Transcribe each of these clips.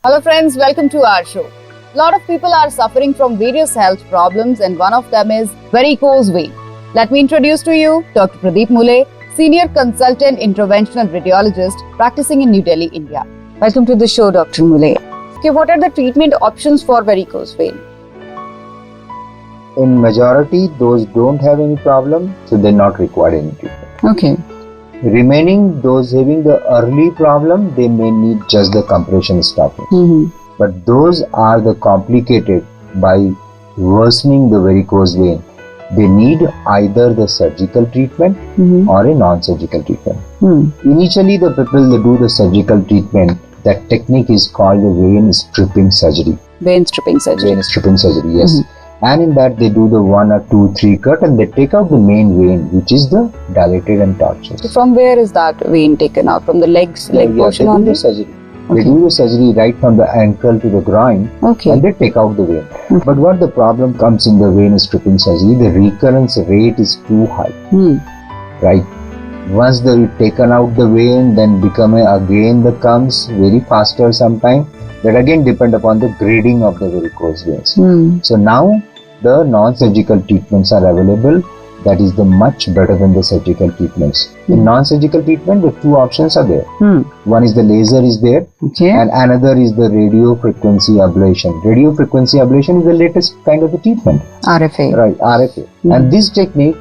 Hello friends, welcome to our show. A lot of people are suffering from various health problems and one of them is varicose vein. Let me introduce to you Dr. Pradeep Mule, Senior Consultant Interventional Radiologist practicing in New Delhi, India. Welcome to the show, Dr. Mule. Okay, what are the treatment options for varicose vein? In majority, those don't have any problem, so they're not required any treatment. Okay. Remaining, those having the early problem, they may need just the compression stopping. But those are the complicated by worsening the varicose vein. They need either the surgical treatment or a non-surgical treatment. Initially, the people that do the surgical treatment, that technique is called the vein stripping surgery. Vein stripping surgery. Vein stripping surgery, yes. And in that they do the 1 or 2, 3 cut and they take out the main vein, which is the dilated and tortuous. So from where is that vein taken out? From the leg portion they on do the surgery. They do the surgery right from the ankle to the groin and they take out the vein. But what the problem comes in the vein stripping surgery, the recurrence rate is too high. Right? Once they taken out the vein, then again that comes very faster sometime. That again depend upon the grading of the varicose veins. So now the non-surgical treatments are available. That is the much better than the surgical treatments. In non-surgical treatment, the 2 options are there. One is the laser is there, and another is the radiofrequency ablation. Radiofrequency ablation is the latest kind of the treatment. RFA. Right, RFA. And this technique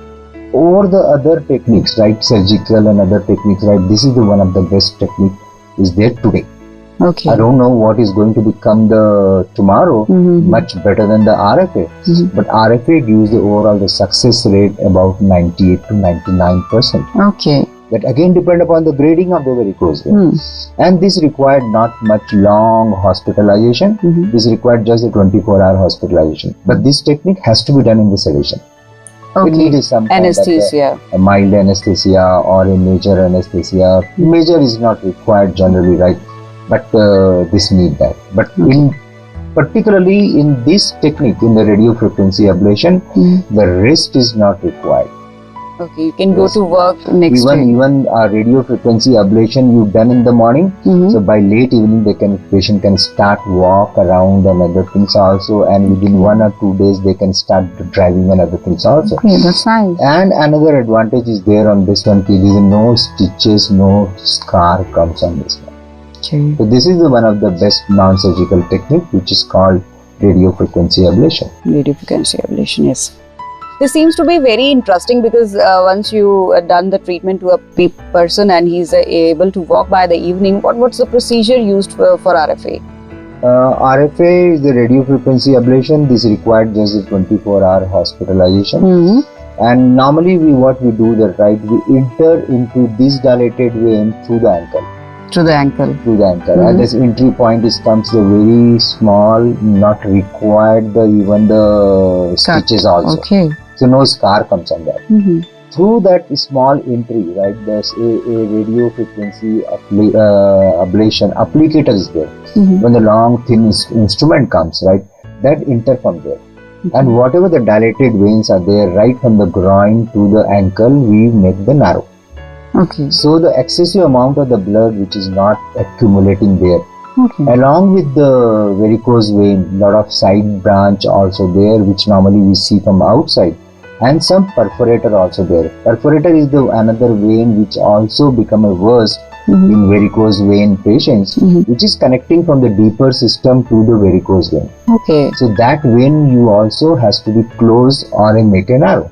over the other techniques, right, surgical and other techniques, right, this is the one of the best technique is there today. I don't know what is going to become the tomorrow, much better than the RFA. But RFA gives the overall the success rate about 98 to 99%. That again depend upon the grading of the varicose vein. And this required not much long hospitalization. This required just a 24-hour hospitalization. But this technique has to be done in the sedation. It needs some kind anesthesia. Of a mild anesthesia or a major anesthesia. Major is not required generally, right? But this need that. But particularly in this technique, in the radiofrequency ablation, the rest is not required. Okay, you can go to work next day. Even a radiofrequency ablation you done in the morning, so by late evening patient can start walk around and other things also, and within 1 or 2 days they can start driving and other things also. Okay, that's nice. And another advantage is there on this one, there is no stitches, no scar comes on this one. So this is one of the best non-surgical technique, which is called radiofrequency ablation. Radiofrequency ablation, yes. This seems to be very interesting because once you done the treatment to a person and he's able to walk by the evening, what's the procedure used for RFA? RFA is the radiofrequency ablation. This required just a 24-hour hospitalization. And normally we do that, right? We enter into this dilated vein through the ankle. Through the ankle. And this entry point comes the very small, not required even the stitches also. So no scar comes on that. Through that small entry, right, there's a radiofrequency ablation applicator is there. When the long thin instrument comes, right, that enter from there. And whatever the dilated veins are there, right from the groin to the ankle, we make the narrow. So the excessive amount of the blood which is not accumulating there, along with the varicose vein, lot of side branch also there, which normally we see from outside, and some perforator also there. Perforator is the another vein which also become a worse in varicose vein patients, which is connecting from the deeper system to the varicose vein. So that vein you also has to be closed or make a narrow.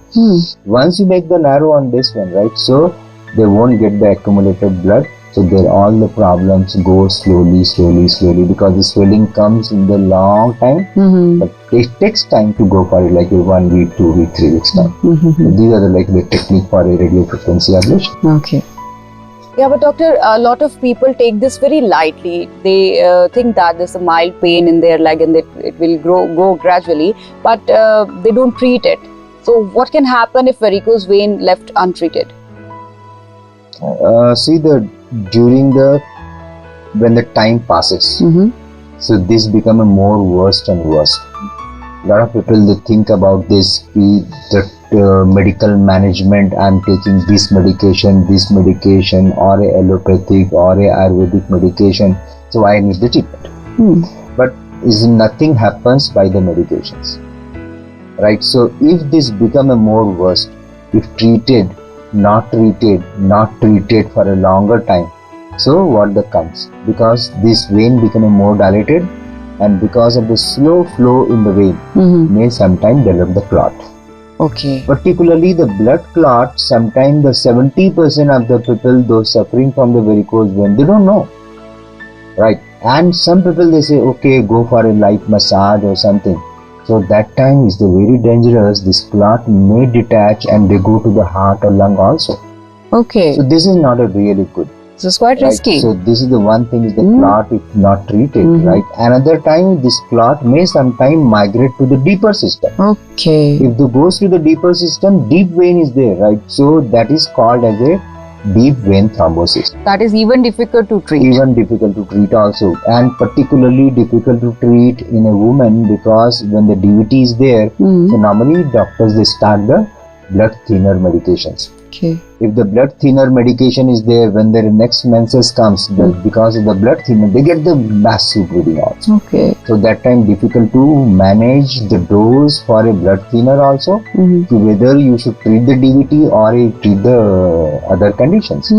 Once you make the narrow on this one, right, so they won't get the accumulated blood, so there all the problems go slowly because the swelling comes in the long time, but it takes time to go for it, like 1 week, 2 weeks, 3 weeks time. These are the technique for a radiofrequency ablation. Yeah, but doctor, a lot of people take this very lightly. They think that there's a mild pain in their leg and that it will go gradually, but they don't treat it. So what can happen if varicose vein left untreated? When the time passes, so this become a more worse and worse. A lot of people they think about this, medical management. I'm taking this medication, or a allopathic or a Ayurvedic medication, so I need the treatment. but is nothing happens by the medications, right? So if this become a more worse, if treated, not treated for a longer time, so what the comes, because this vein become a more dilated, and because of the slow flow in the vein may sometimes develop the clot. Okay. Particularly the blood clot, sometimes the 70% of the people, those suffering from the varicose vein, they don't know, right? And some people, they say, okay, go for a light massage or something. So that time is the very dangerous. This clot may detach and they go to the heart or lung also. Okay. So this is not a really good. This is quite risky. So this is the one thing is the clot if not treated, right? Another time this clot may sometime migrate to the deeper system. Okay. If it goes to the deeper system, deep vein is there, right? So that is called as a deep vein thrombosis. That is even difficult to treat. Even difficult to treat also, and particularly difficult to treat in a woman, because when the DVT is there, so normally doctors they start the blood thinner medications. Okay. If the blood thinner medication is there, when their next menses comes, because of the blood thinner, they get the massive bleeding also. Okay. So that time difficult to manage the dose for a blood thinner also, to whether you should treat the DVT or treat the other conditions,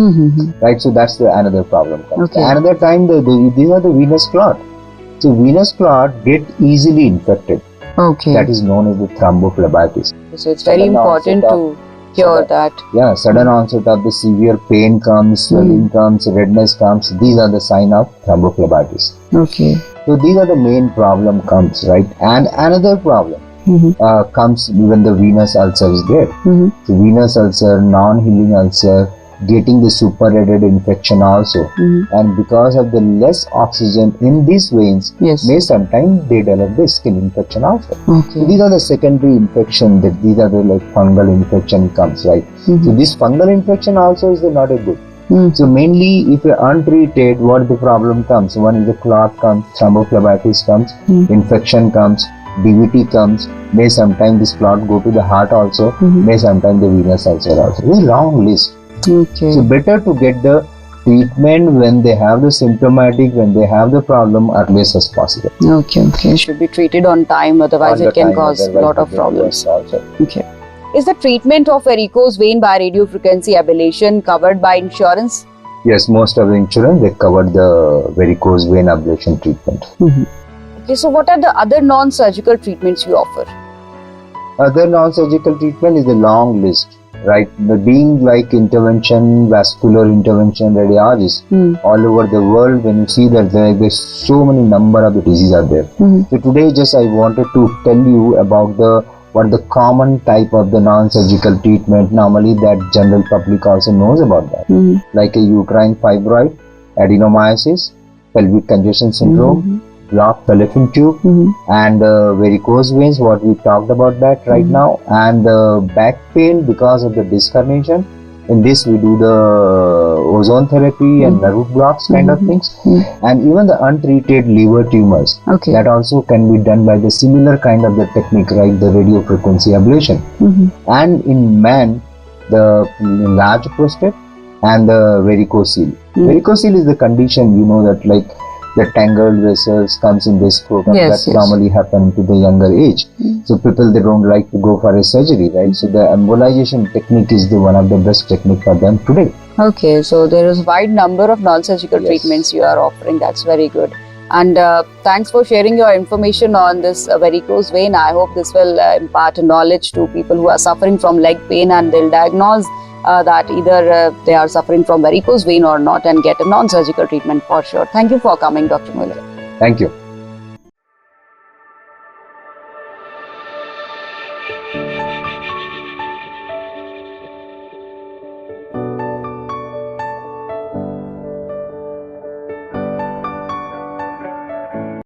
right? So that's the another problem comes. Okay. Another time these are the venous clot. So venous clot get easily infected. Okay. That is known as the thrombophlebitis. So it's very important to cure that. Yeah, sudden onset of the severe pain comes, swelling comes, redness comes. These are the sign of thrombophlebitis. Okay. So these are the main problem comes, right? And another problem comes when the venous ulcer is there. So venous ulcer, non-healing ulcer, getting the superadded infection also, and because of the less oxygen in these veins, may sometimes they develop the skin infection also. Okay. So these are the secondary infection, that these are the like fungal infection comes, right? So this fungal infection also is not a good. So mainly if you're untreated, what the problem comes? One is the clot comes, thrombophlebitis comes, infection comes, DVT comes, may sometimes this clot go to the heart also, may sometimes the venous ulcer also. It's a long list. Okay. So better to get the treatment when they have the symptomatic, when they have the problem, earliest as possible. Okay. Okay. Should be treated on time, otherwise it can cause a lot of problems. Okay. Is the treatment of varicose vein by radiofrequency ablation covered by insurance? Yes, most of the insurance they cover the varicose vein ablation treatment. Okay, so what are the other non-surgical treatments you offer? Other non-surgical treatment is the long list, right? The being like intervention, vascular intervention, radiologists all over the world. When you see that there's so many number of the diseases are there. So today just I wanted to tell you about what the common type of the non-surgical treatment normally that general public also knows about that, like a uterine fibroid, adenomyosis, pelvic congestion syndrome, blocked fallopian tube, and varicose veins, what we talked about that right now, and back pain because of the disc herniation. In this we do the ozone therapy and nerve blocks kind of things, and even the untreated liver tumors, that also can be done by the similar kind of the technique, right? The radiofrequency ablation. And in man, the large prostate and the varicocele. Varicocele is the condition, you know, that like the tangled vessels comes in this scrotum, that normally happen to the younger age. So people, they don't like to go for a surgery, right? So the embolization technique is the one of the best technique for them today. Okay, so there is a wide number of non-surgical treatments you are offering. That's very good. And thanks for sharing your information on this varicose vein. I hope this will impart knowledge to people who are suffering from leg pain, and they'll diagnose that either they are suffering from varicose vein or not, and get a non-surgical treatment for sure. Thank you for coming, Dr. Muley. Thank you.